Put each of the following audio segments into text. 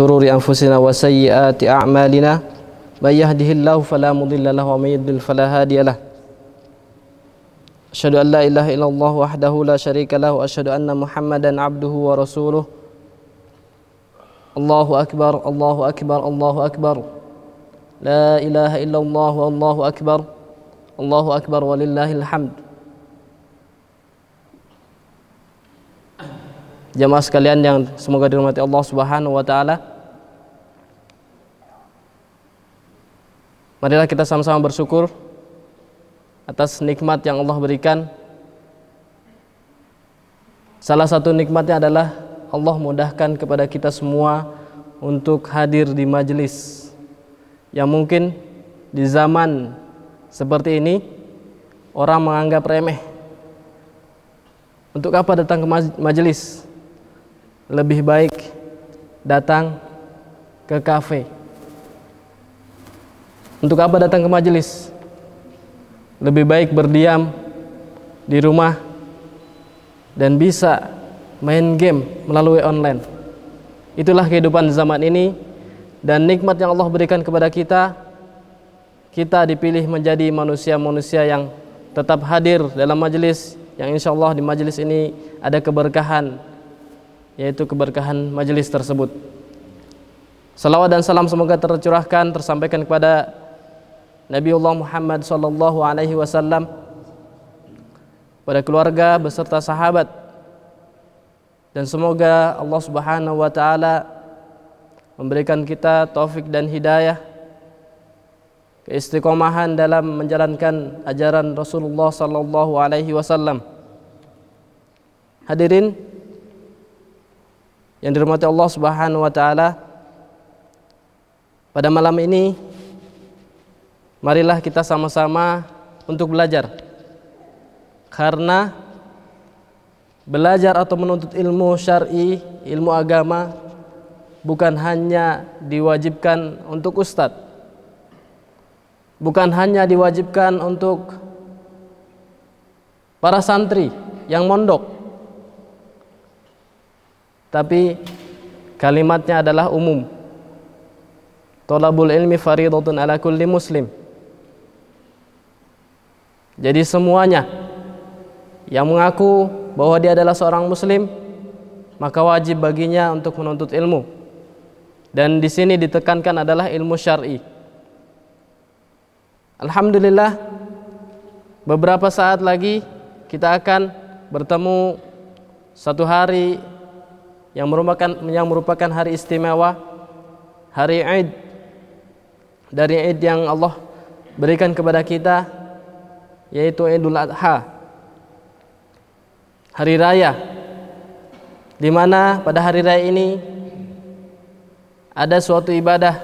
شرور أنفسنا وسيئات أعمالنا من يهده الله فلا مضل له ومن يضلل فلا هادي له أشهد أن لا إله إلا الله وحده لا شريك له وأشهد أن محمدا عبده ورسوله الله أكبر الله أكبر الله أكبر لا إله إلا الله والله أكبر الله أكبر ولله الحمد. Jamaah sekalian yang semoga dirahmati Allah Subhanahu wa taala. Marilah kita sama-sama bersyukur atas nikmat yang Allah berikan. Salah satu nikmatnya adalah Allah mudahkan kepada kita semua untuk hadir di majelis yang mungkin di zaman seperti ini orang menganggap remeh. Untuk apa datang ke majelis? Lebih baik datang ke kafe. Untuk apa datang ke majelis? Lebih baik berdiam di rumah dan bisa main game melalui online. Itulah kehidupan zaman ini, dan nikmat yang Allah berikan kepada kita, kita dipilih menjadi manusia-manusia yang tetap hadir dalam majelis, yang insya Allah di majelis ini ada keberkahan, yaitu keberkahan majelis tersebut. Salawat dan salam semoga tercurahkan, tersampaikan kepada Nabiullah Muhammad sallallahu alaihi wasallam, pada keluarga beserta sahabat, dan semoga Allah Subhanahu wa taala memberikan kita taufik dan hidayah, keistiqomahan dalam menjalankan ajaran Rasulullah sallallahu alaihi wasallam. Hadirin yang dirahmati Allah Subhanahu wa taala, pada malam ini marilah kita sama-sama untuk belajar. Karena belajar atau menuntut ilmu syar'i, ilmu agama, bukan hanya diwajibkan untuk ustadz, bukan hanya diwajibkan untuk para santri yang mondok, tapi kalimatnya adalah umum. Thalabul ilmi faridatun ala kulli muslim. Jadi semuanya yang mengaku bahwa dia adalah seorang muslim, maka wajib baginya untuk menuntut ilmu. Dan di sini ditekankan adalah ilmu syar'i. Alhamdulillah, beberapa saat lagi kita akan bertemu satu hari yang merupakan hari istimewa, hari Id, dari Id yang Allah berikan kepada kita, yaitu Idul Adha, hari raya, di mana pada hari raya ini ada suatu ibadah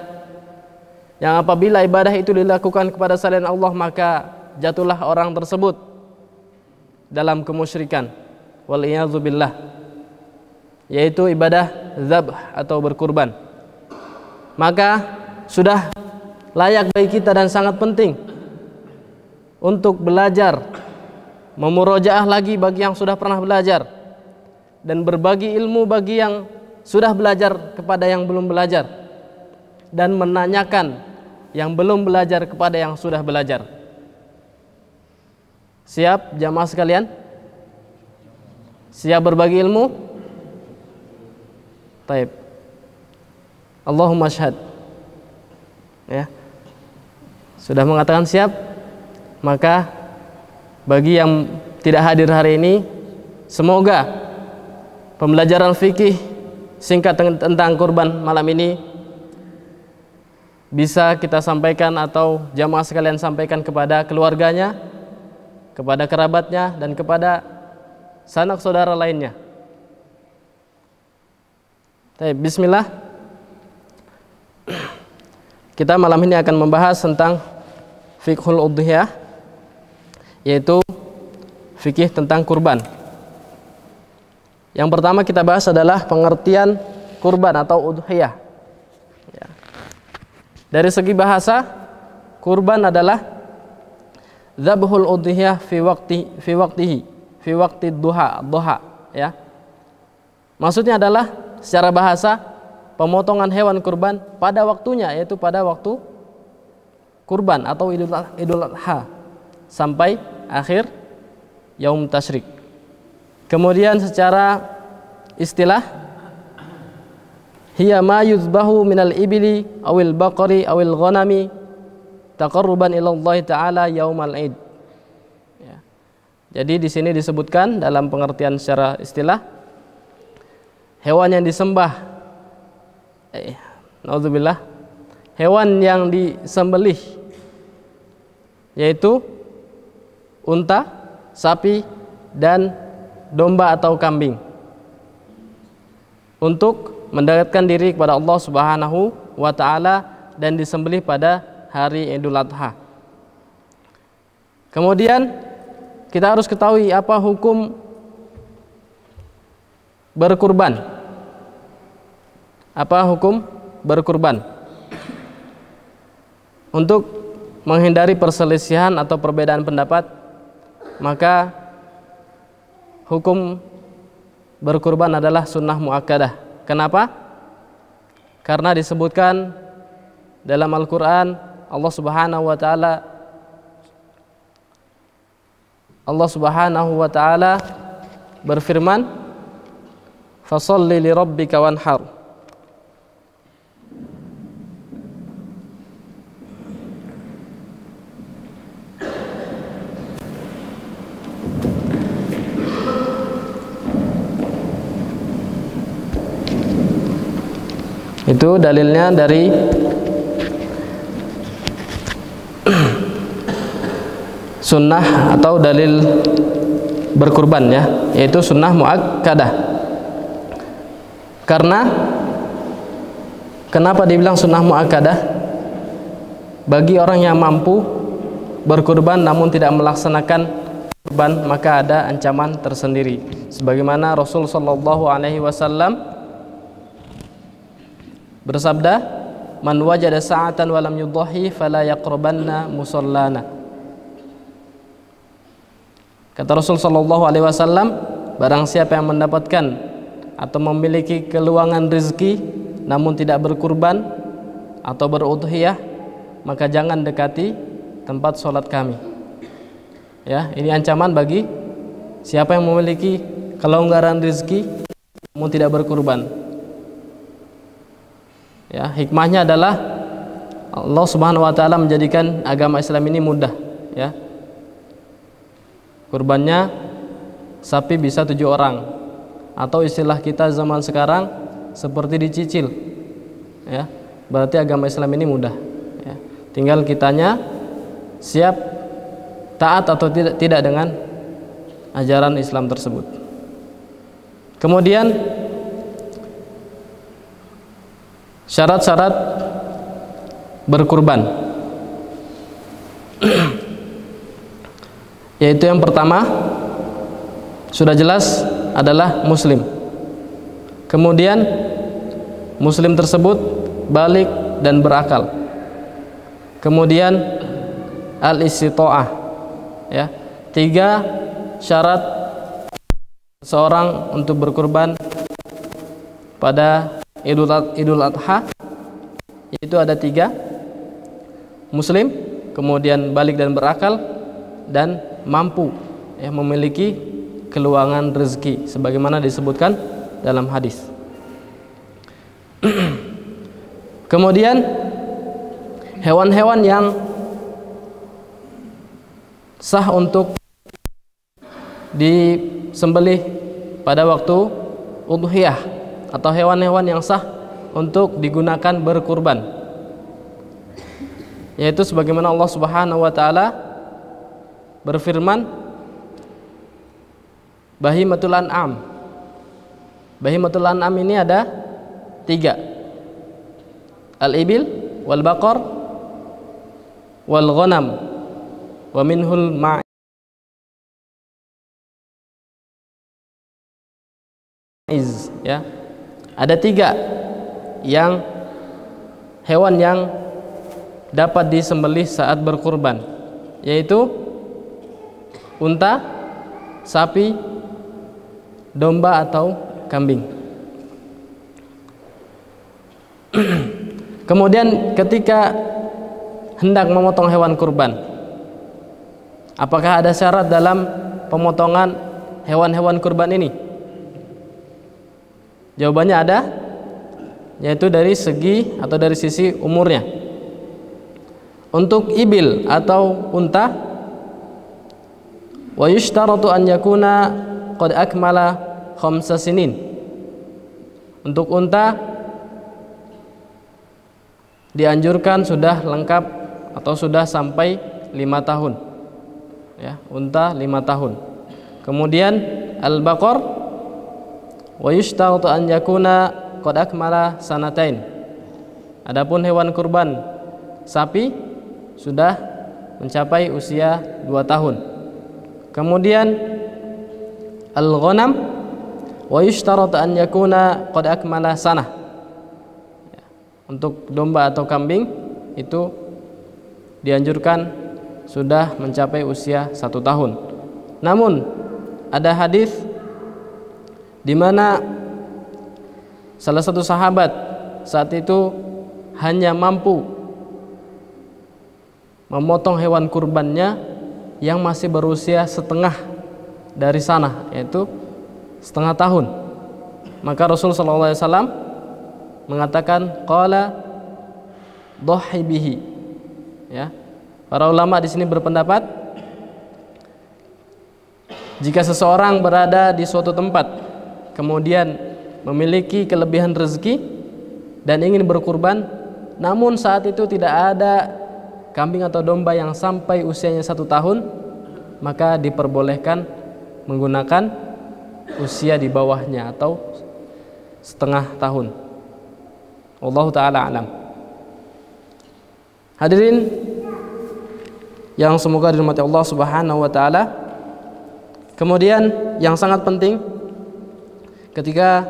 yang apabila ibadah itu dilakukan kepada selain Allah, maka jatuhlah orang tersebut dalam kemusyrikan, wal iyadzu billah, yaitu ibadah zabh atau berkurban. Maka sudah layak bagi kita dan sangat penting untuk belajar, memurojaah lagi bagi yang sudah pernah belajar, dan berbagi ilmu bagi yang sudah belajar kepada yang belum belajar, dan menanyakan yang belum belajar kepada yang sudah belajar. Siap jamaah sekalian? Siap berbagi ilmu? Taib. Allahumma syahad. Ya. Sudah mengatakan siap? Maka bagi yang tidak hadir hari ini, semoga pembelajaran fikih singkat tentang kurban malam ini bisa kita sampaikan atau jamaah sekalian sampaikan kepada keluarganya, kepada kerabatnya, dan kepada sanak saudara lainnya. Bismillah. Kita malam ini akan membahas tentang fiqhul udhiyah, yaitu fikih tentang kurban. Yang pertama kita bahas adalah pengertian kurban atau udhiyah. Ya. Dari segi bahasa, kurban adalah dzabhul udhiyah fi waqti duha, ya. Maksudnya adalah secara bahasa pemotongan hewan kurban pada waktunya, yaitu pada waktu kurban atau Idul Adha sampai akhir Yaum Tasyrik. Kemudian secara istilah, hiya ma yuzbahu minal ibli awil baqari awil ghanami taqarruban ila Allah Ta'ala yaumal Id. Ya. Jadi di sini disebutkan dalam pengertian secara istilah, hewan yang disembah, naudzubillah, hewan yang disembelih yaitu unta, sapi, dan domba atau kambing untuk mendekatkan diri kepada Allah Subhanahu wa Ta'ala dan disembelih pada hari Idul Adha. Kemudian kita harus ketahui apa hukum berkurban. Apa hukum berkurban? Untuk menghindari perselisihan atau perbedaan pendapat, maka hukum berkurban adalah sunnah muakkadah. Kenapa? Karena disebutkan dalam Al-Quran, Allah Subhanahu wa Ta'ala berfirman, "Fasholli li rabbika wanhar." Itu dalilnya dari sunnah atau dalil berkurban, ya, yaitu sunnah muakkadah. Karena kenapa dibilang sunnah muakkadah? Bagi orang yang mampu berkurban namun tidak melaksanakan kurban, maka ada ancaman tersendiri. Sebagaimana Rasul sallallahu alaihi wasallam bersabda, "Man wajada sa'atan wa lam yudhahi fala yaqrabanna musallana." Kata Rasul sallallahu alaihi wasallam, barang siapa yang mendapatkan atau memiliki keluangan rezeki namun tidak berkurban atau berudhiyah, maka jangan dekati tempat sholat kami. Ya, ini ancaman bagi siapa yang memiliki kelonggaran rezeki namun tidak berkurban. Ya, hikmahnya adalah Allah Subhanahu wa Ta'ala menjadikan agama Islam ini mudah, ya. Kurbannya sapi bisa 7 orang, atau istilah kita zaman sekarang seperti dicicil, ya. Berarti agama Islam ini mudah, ya. Tinggal kitanya siap taat atau tidak dengan ajaran Islam tersebut. Kemudian syarat-syarat berkurban, yaitu yang pertama sudah jelas adalah muslim. Kemudian muslim tersebut balik dan berakal. Kemudian al-istita'ah, ya. 3 syarat seorang untuk berkurban pada Idul Adha, yaitu ada 3: muslim, kemudian balik dan berakal, dan mampu, ya, memiliki keluangan rezeki sebagaimana disebutkan dalam hadis. Kemudian hewan-hewan yang sah untuk disembelih pada waktu udhiyah atau hewan-hewan yang sah untuk digunakan berkurban, yaitu sebagaimana Allah Subhanahu wa Ta'ala berfirman, bahimatul an'am. Bahimatul an'am ini ada 3: al-ibil, wal baqar, wal ghanam, wa minhul ma'iz, ya. Ada 3 yang hewan yang dapat disembelih saat berkurban, yaitu unta, sapi, domba atau kambing. Kemudian ketika hendak memotong hewan kurban, apakah ada syarat dalam pemotongan hewan-hewan kurban ini? Jawabannya ada, yaitu dari segi atau dari sisi umurnya. Untuk ibil atau unta, wa yushtaratu an yakuna qad akmala 5 sinin. Untuk unta dianjurkan sudah lengkap atau sudah sampai 5 tahun, ya, unta 5 tahun. Kemudian al-baqar wa yushtaratu an yakuna qad akmala sanatain. Adapun hewan kurban sapi sudah mencapai usia 2 tahun. Kemudian al-ghanam wa yushtaratu an yakuna qad akmala sanah. Untuk domba atau kambing itu dianjurkan sudah mencapai usia 1 tahun. Namun ada hadis di mana salah satu sahabat saat itu hanya mampu memotong hewan kurbannya yang masih berusia setengah dari sana, yaitu setengah tahun. Maka Rasul sallallahu alaihi wasallam mengatakan qala dhahi bihi, ya. Para ulama di sini berpendapat jika seseorang berada di suatu tempat kemudian memiliki kelebihan rezeki dan ingin berkurban, namun saat itu tidak ada kambing atau domba yang sampai usianya 1 tahun, maka diperbolehkan menggunakan usia di bawahnya atau setengah tahun. Wallahu ta'ala alam. Hadirin yang semoga dirahmati Allah Subhanahu wa ta'ala. Kemudian yang sangat penting ketika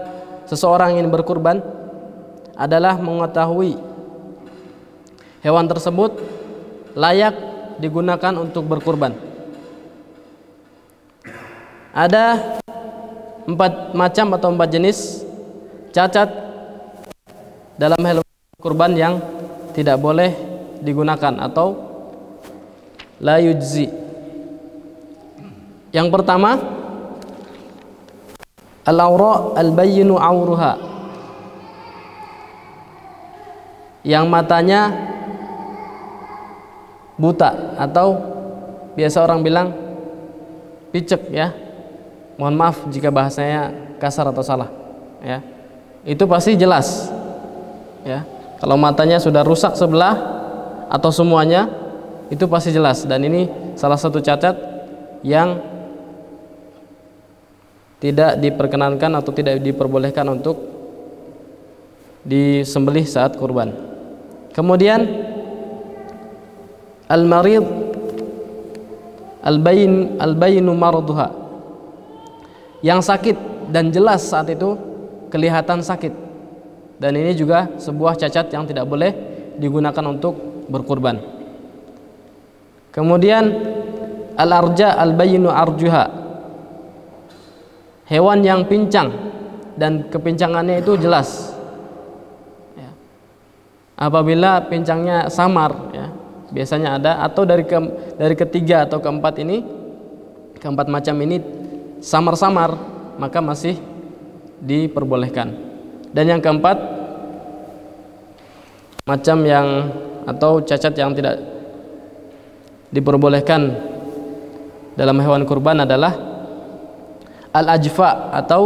seseorang ingin berkurban adalah mengetahui hewan tersebut layak digunakan untuk berkurban. Ada 4 macam atau 4 jenis cacat dalam hewan kurban yang tidak boleh digunakan atau la yujzi. Yang pertama, al-awra al-bayyinu awruha, yang matanya buta atau biasa orang bilang picek, ya. Mohon maaf jika bahasanya kasar atau salah, ya. Itu pasti jelas, ya. Kalau matanya sudah rusak sebelah atau semuanya, itu pasti jelas. Dan ini salah satu cacat yang tidak diperkenankan atau tidak diperbolehkan untuk disembelih saat kurban. Kemudian al-marid al-bayinu maraduha, yang sakit dan jelas saat itu kelihatan sakit. Dan ini juga sebuah cacat yang tidak boleh digunakan untuk berkurban. Kemudian al-arja al-bayinu arjuha, hewan yang pincang dan kepincangannya itu jelas, ya. Apabila pincangnya samar, ya, biasanya ada, atau dari ketiga atau keempat ini, keempat macam ini samar-samar, maka masih diperbolehkan. Dan yang keempat macam yang atau cacat yang tidak diperbolehkan dalam hewan kurban adalah al-ajfa atau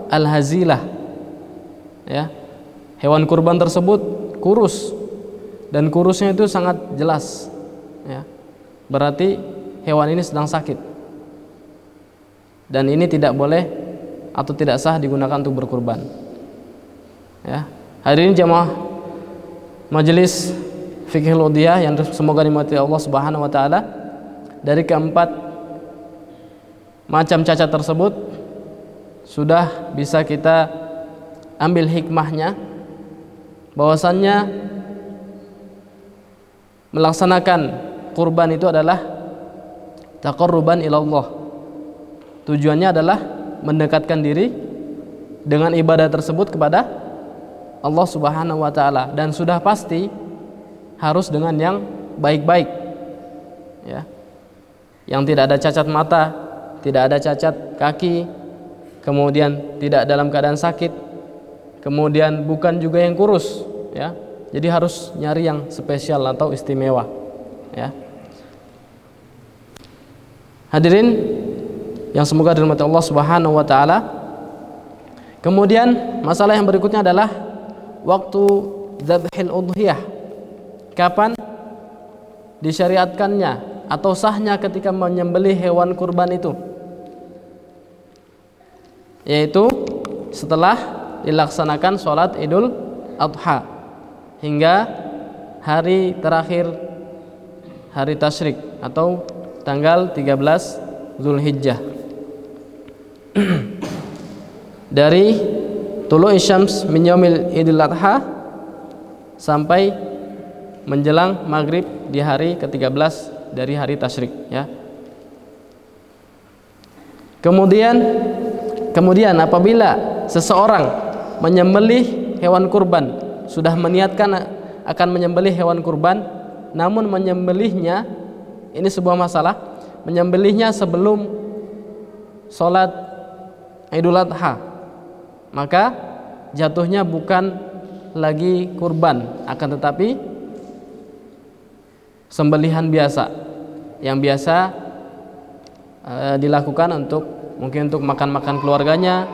al-hazilah, ya. Hewan kurban tersebut kurus dan kurusnya itu sangat jelas, ya. Berarti hewan ini sedang sakit dan ini tidak boleh atau tidak sah digunakan untuk berkurban, ya. Hadirin jamaah majelis Fiqhul Udhiyah yang semoga dimurkai Allah Subhanahu wa taala, dari keempat macam cacat tersebut sudah bisa kita ambil hikmahnya, bahwasannya melaksanakan kurban itu adalah taqarruban ilallah. Tujuannya adalah mendekatkan diri dengan ibadah tersebut kepada Allah Subhanahu wa taala, dan sudah pasti harus dengan yang baik-baik, ya. Yang tidak ada cacat mata, tidak ada cacat kaki, kemudian tidak dalam keadaan sakit, kemudian bukan juga yang kurus, ya. Jadi harus nyari yang spesial atau istimewa, ya. Hadirin yang semoga dirahmati Allah Subhanahu wa taala. Kemudian masalah yang berikutnya adalah waktu dzabhil udhiyah. Kapan disyariatkannya atau sahnya ketika menyembelih hewan kurban itu? Yaitu setelah dilaksanakan sholat Idul Adha hingga hari terakhir hari tasyrik atau tanggal 13 Zulhijjah. Dari tulu'i syams min yaumil Idul Adha sampai menjelang maghrib di hari ke-13 dari hari tasyrik, ya. Kemudian apabila seseorang menyembelih hewan kurban, sudah meniatkan akan menyembelih hewan kurban, namun menyembelihnya, ini sebuah masalah, menyembelihnya sebelum sholat Idul Adha, maka jatuhnya bukan lagi kurban, akan tetapi sembelihan biasa yang biasa dilakukan mungkin untuk makan-makan keluarganya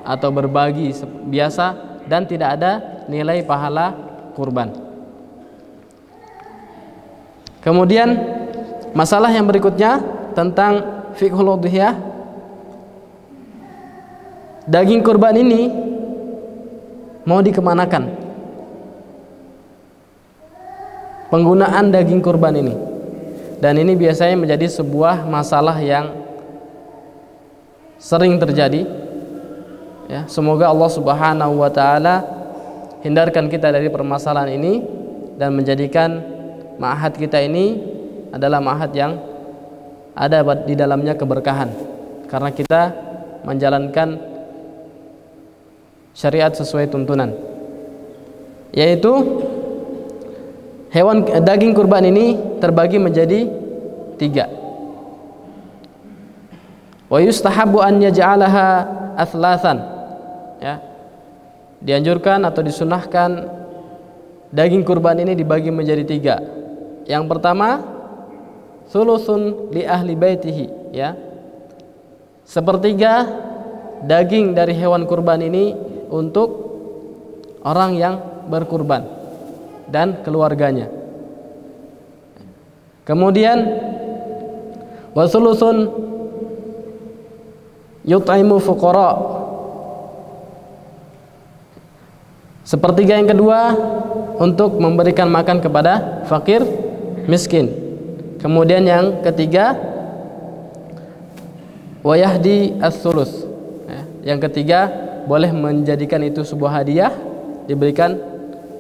atau berbagi biasa, dan tidak ada nilai pahala kurban. Kemudian masalah yang berikutnya tentang fiqhul udhiyah. Daging kurban ini mau dikemanakan? Penggunaan daging kurban ini, dan ini biasanya menjadi sebuah masalah yang sering terjadi, ya. Semoga Allah Subhanahu wa taala hindarkan kita dari permasalahan ini dan menjadikan ma'had kita ini adalah ma'had yang ada di dalamnya keberkahan, karena kita menjalankan syariat sesuai tuntunan, yaitu daging kurban ini terbagi menjadi 3. Wa yustahabu an yaj'alaha athlathan, ya. Dianjurkan atau disunahkan daging kurban ini dibagi menjadi 3. Yang pertama, thuluthun li ahli baitihi, ya. Sepertiga daging dari hewan kurban ini untuk orang yang berkurban dan keluarganya. Kemudian wa thuluthun yut'imu fuqara. Sepertiga yang kedua untuk memberikan makan kepada fakir miskin. Kemudian yang ketiga wa yahdi ats-tsulus. Yang ketiga boleh menjadikan itu sebuah hadiah, diberikan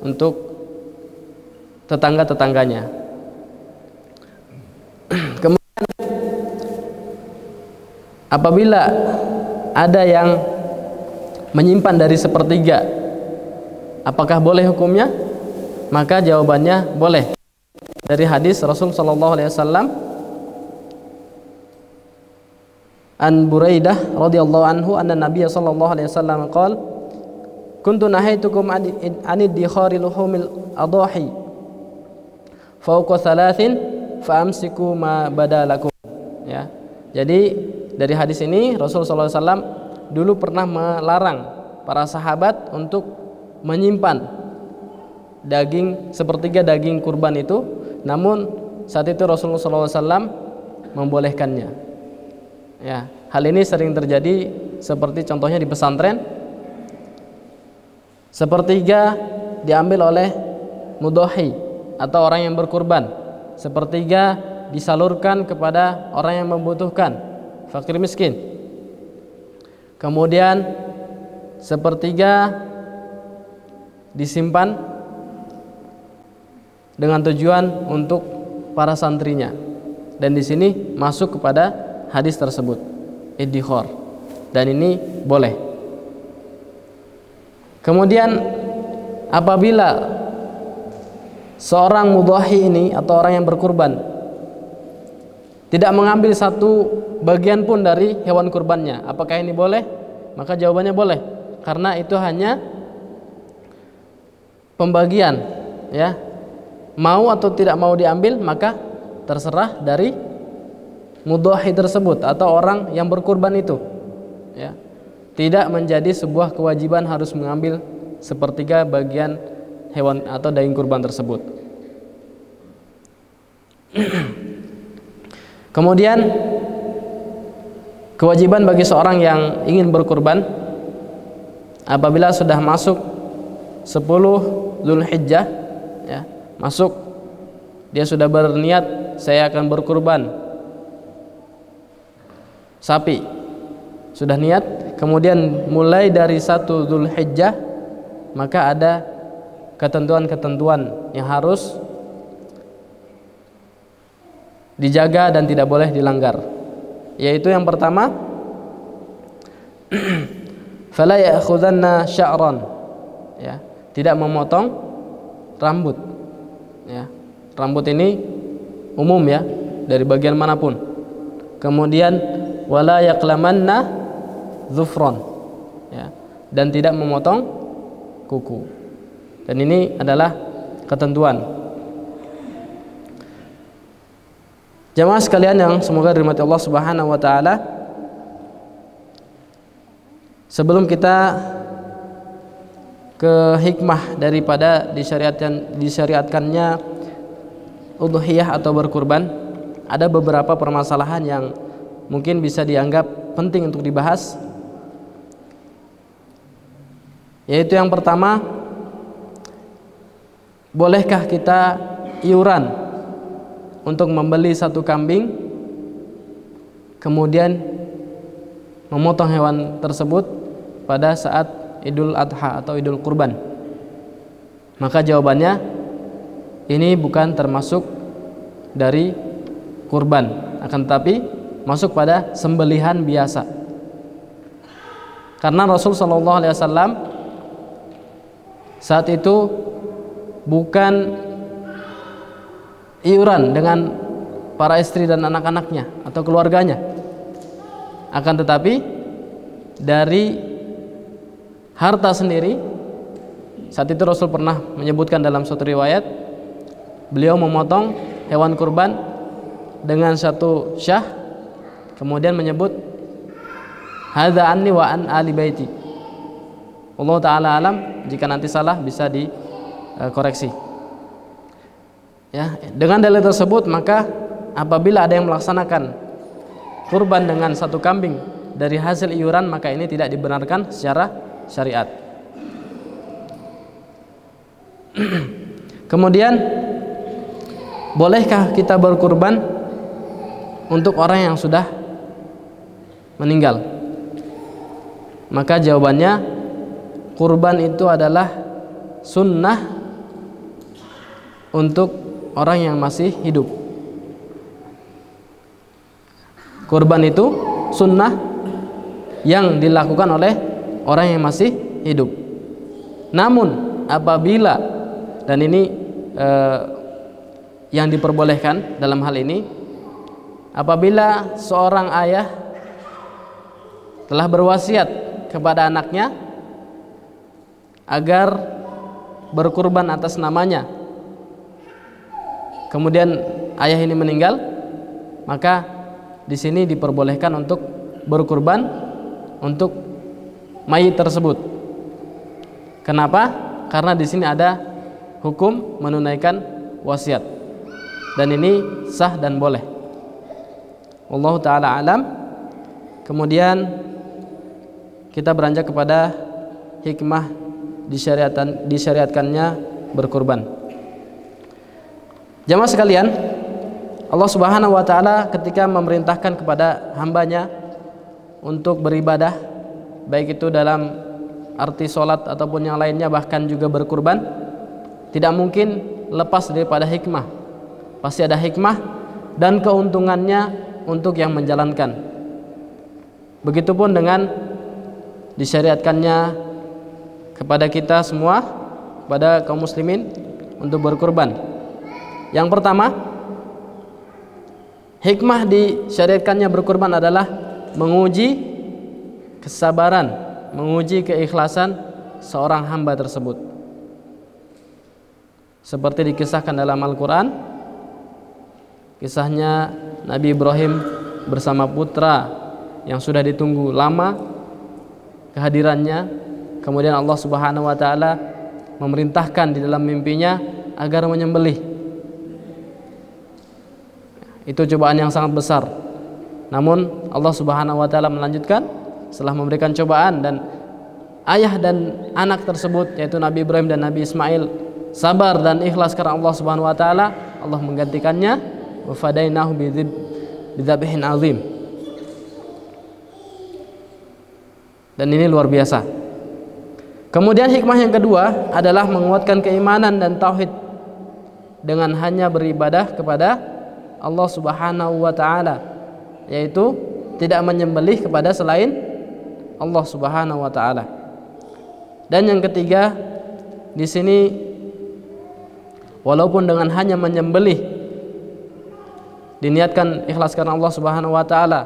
untuk tetangga-tetangganya. Kemudian apabila ada yang menyimpan dari sepertiga, apakah boleh hukumnya? Maka jawabannya boleh. Dari hadis Rasul sallallahu alaihi wasallam, an Buraidah radhiyallahu anhu anna Nabiy sallallahu alaihi wasallam qala kuntu nahaitukum an idkhari luhumil adahi fawqa thalathin fa amsiku ma badalakum, ya. Jadi dari hadis ini Rasul sallallahu alaihi wasallam dulu pernah melarang para sahabat untuk menyimpan daging sepertiga daging kurban itu, namun saat itu Rasulullah SAW membolehkannya, ya. Hal ini sering terjadi, seperti contohnya di pesantren, sepertiga diambil oleh mudhahi atau orang yang berkurban, sepertiga disalurkan kepada orang yang membutuhkan, fakir miskin. Kemudian sepertiga disimpan dengan tujuan untuk para santrinya, dan di sini masuk kepada hadis tersebut, iddikhar, dan ini boleh. Kemudian apabila seorang mudhahi ini atau orang yang berkurban tidak mengambil satu bagian pun dari hewan kurbannya, apakah ini boleh? Maka jawabannya boleh, karena itu hanya pembagian, ya. Mau atau tidak mau diambil maka terserah dari mudhahi tersebut atau orang yang berkurban itu, ya. Tidak menjadi sebuah kewajiban harus mengambil sepertiga bagian hewan atau daging kurban tersebut. Kemudian kewajiban bagi seorang yang ingin berkurban apabila sudah masuk 10 Dzulhijjah, ya, masuk, dia sudah berniat saya akan berkurban sapi, sudah niat, kemudian mulai dari 1 Dzulhijjah maka ada ketentuan-ketentuan yang harus dijaga dan tidak boleh dilanggar, yaitu yang pertama fala ya'khudhanna sya'ran, ya, tidak memotong rambut, ya. Rambut ini umum, ya, dari bagian manapun. Kemudian wala yaqlamanna dzufran, ya, dan tidak memotong kuku. Dan ini adalah ketentuan. Jamaah sekalian yang semoga dirahmati Allah Subhanahu wa taala, sebelum kita ke hikmah daripada disyariatkannya udhiyah atau berkurban, ada beberapa permasalahan yang mungkin bisa dianggap penting untuk dibahas. Yaitu yang pertama, bolehkah kita iuran untuk membeli satu kambing kemudian memotong hewan tersebut pada saat Idul Adha atau Idul Kurban? Maka jawabannya ini bukan termasuk dari kurban, akan tetapi masuk pada sembelihan biasa. Karena Rasul sallallahu alaihi wasallam saat itu bukan iuran dengan para istri dan anak-anaknya atau keluarganya, akan tetapi dari harta sendiri. Saat itu Rasul pernah menyebutkan dalam suatu riwayat, beliau memotong hewan kurban dengan satu syah, kemudian menyebut hadza anni wa an ali baiti. Allah taala alam, jika nanti salah bisa dikoreksi. Ya, dengan dalil tersebut maka apabila ada yang melaksanakan kurban dengan satu kambing dari hasil iuran, maka ini tidak dibenarkan secara syariat. Kemudian, bolehkah kita berkurban untuk orang yang sudah meninggal? Maka jawabannya, kurban itu adalah sunnah untuk orang yang masih hidup. Kurban itu sunnah yang dilakukan oleh orang yang masih hidup. Namun apabila, dan ini yang diperbolehkan dalam hal ini, apabila seorang ayah telah berwasiat kepada anaknya agar berkurban atas namanya, kemudian ayah ini meninggal, maka di sini diperbolehkan untuk berkurban untuk mayit tersebut. Kenapa? Karena di sini ada hukum menunaikan wasiat, dan ini sah dan boleh. Wallahu taala alam. Kemudian kita beranjak kepada hikmah disyariatkannya berkurban. Jamaah sekalian, Allah Subhanahu wa taala ketika memerintahkan kepada hambanya untuk beribadah, baik itu dalam arti sholat ataupun yang lainnya, bahkan juga berkurban, tidak mungkin lepas daripada hikmah. Pasti ada hikmah dan keuntungannya untuk yang menjalankan. Begitupun dengan disyariatkannya kepada kita semua pada kaum muslimin untuk berkurban. Yang pertama, hikmah disyariatkannya berkurban adalah menguji kesabaran, menguji keikhlasan seorang hamba tersebut. Seperti dikisahkan dalam Al-Quran, kisahnya Nabi Ibrahim bersama putra yang sudah ditunggu lama kehadirannya. Kemudian Allah Subhanahu wa taala memerintahkan di dalam mimpinya agar menyembelih. Itu cobaan yang sangat besar. Namun Allah Subhanahu wa taala melanjutkan setelah memberikan cobaan, dan ayah dan anak tersebut yaitu Nabi Ibrahim dan Nabi Ismail sabar dan ikhlas karena Allah Subhanahu wa taala, Allah menggantikannya wa fadainahu bidzabhin azim. Dan ini luar biasa. Kemudian hikmah yang kedua adalah menguatkan keimanan dan tauhid dengan hanya beribadah kepada Allah Subhanahu wa taala, yaitu tidak menyembelih kepada selain Allah Subhanahu wa taala. Dan yang ketiga, di sini walaupun dengan hanya menyembelih diniatkan ikhlas karena Allah Subhanahu wa taala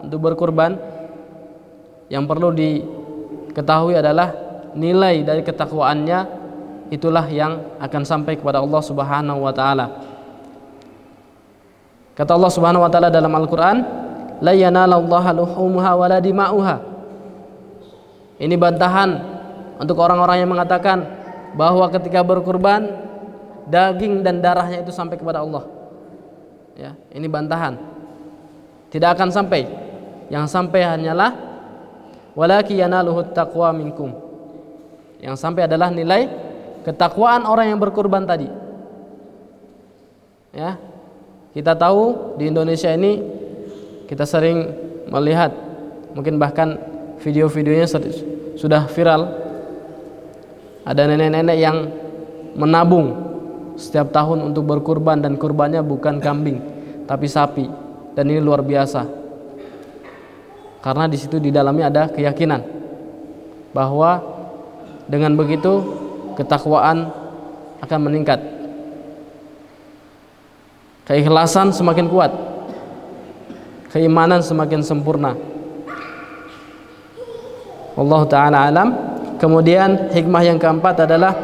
untuk berkurban, yang perlu diketahui adalah nilai dari ketakwaannya itulah yang akan sampai kepada Allah Subhanahu wa taala. Kata Allah Subhanahu wa taala dalam Al-Qur'an, la yanalallaha luhumuha wala dima'uha. Ini bantahan untuk orang-orang yang mengatakan bahwa ketika berkurban daging dan darahnya itu sampai kepada Allah. Ya, ini bantahan. Tidak akan sampai. Yang sampai hanyalah walaki yanaluhut taqwa minkum. Yang sampai adalah nilai ketakwaan orang yang berkurban tadi. Ya. Kita tahu di Indonesia ini kita sering melihat, mungkin bahkan video-videonya sudah viral. Ada nenek-nenek yang menabung setiap tahun untuk berkurban, dan kurbannya bukan kambing tapi sapi. Dan ini luar biasa. Karena di situ di dalamnya ada keyakinan bahwa dengan begitu ketakwaan akan meningkat. Keikhlasan semakin kuat. Keimanan semakin sempurna. Allah taala alam. Kemudian hikmah yang keempat adalah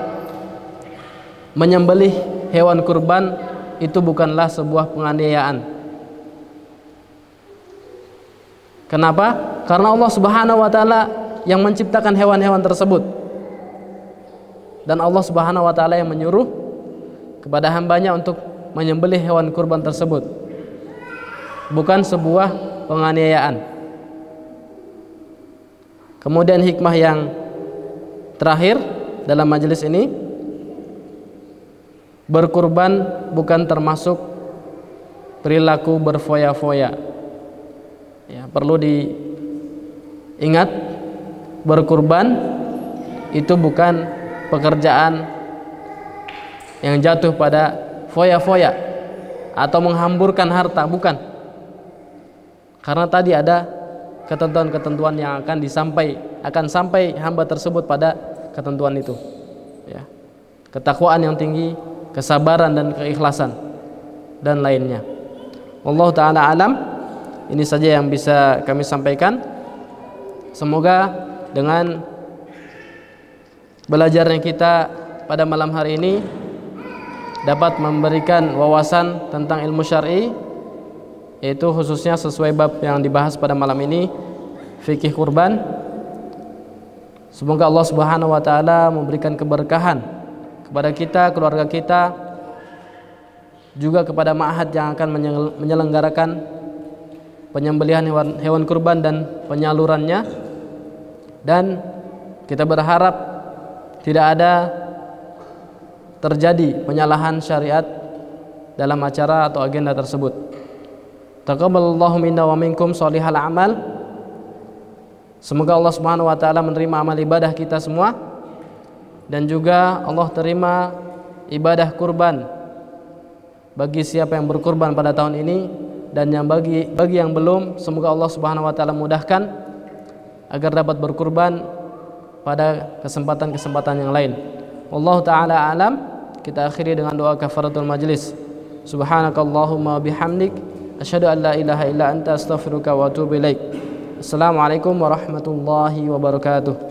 menyembelih hewan kurban itu bukanlah sebuah penganiayaan. Kenapa? Karena Allah Subhanahu wa taala yang menciptakan hewan-hewan tersebut. Dan Allah Subhanahu wa taala yang menyuruh kepada hambanya untuk menyembelih hewan kurban tersebut. Bukan sebuah penganiayaan. Kemudian hikmah yang terakhir dalam majelis ini, berkurban bukan termasuk perilaku berfoya-foya. Ya, perlu diingat, berkurban itu bukan pekerjaan yang jatuh pada foya-foya atau menghamburkan harta, bukan. Karena tadi ada ketentuan-ketentuan yang akan sampai hamba tersebut pada ketentuan itu. Ya. Ketakwaan yang tinggi, kesabaran dan keikhlasan dan lainnya. Allah taala alam. Ini saja yang bisa kami sampaikan. Semoga dengan belajarnya kita pada malam hari ini dapat memberikan wawasan tentang ilmu syar'i, yaitu khususnya sesuai bab yang dibahas pada malam ini, fikih kurban. Semoga Allah Subhanahu wa taala memberikan keberkahan kepada kita, keluarga kita, juga kepada ma'had yang akan menyelenggarakan penyembelihan hewan kurban dan penyalurannya. Dan kita berharap tidak ada terjadi penyalahan syariat dalam acara atau agenda tersebut. Taqabbalallahu minna wa minkum sholihal amal. Semoga Allah Subhanahu wa taala menerima amal ibadah kita semua, dan juga Allah terima ibadah kurban bagi siapa yang berkurban pada tahun ini, dan yang bagi yang belum, semoga Allah Subhanahu wa taala mudahkan agar dapat berkurban pada kesempatan-kesempatan yang lain. Wallahu taala alam. Kita akhiri dengan doa kafaratul majlis. Subhanakallahumma bihamdik asyhadu an la ilaha illa anta astaghfiruka wa atubu ilaik. Assalamualaikum warahmatullahi wabarakatuh.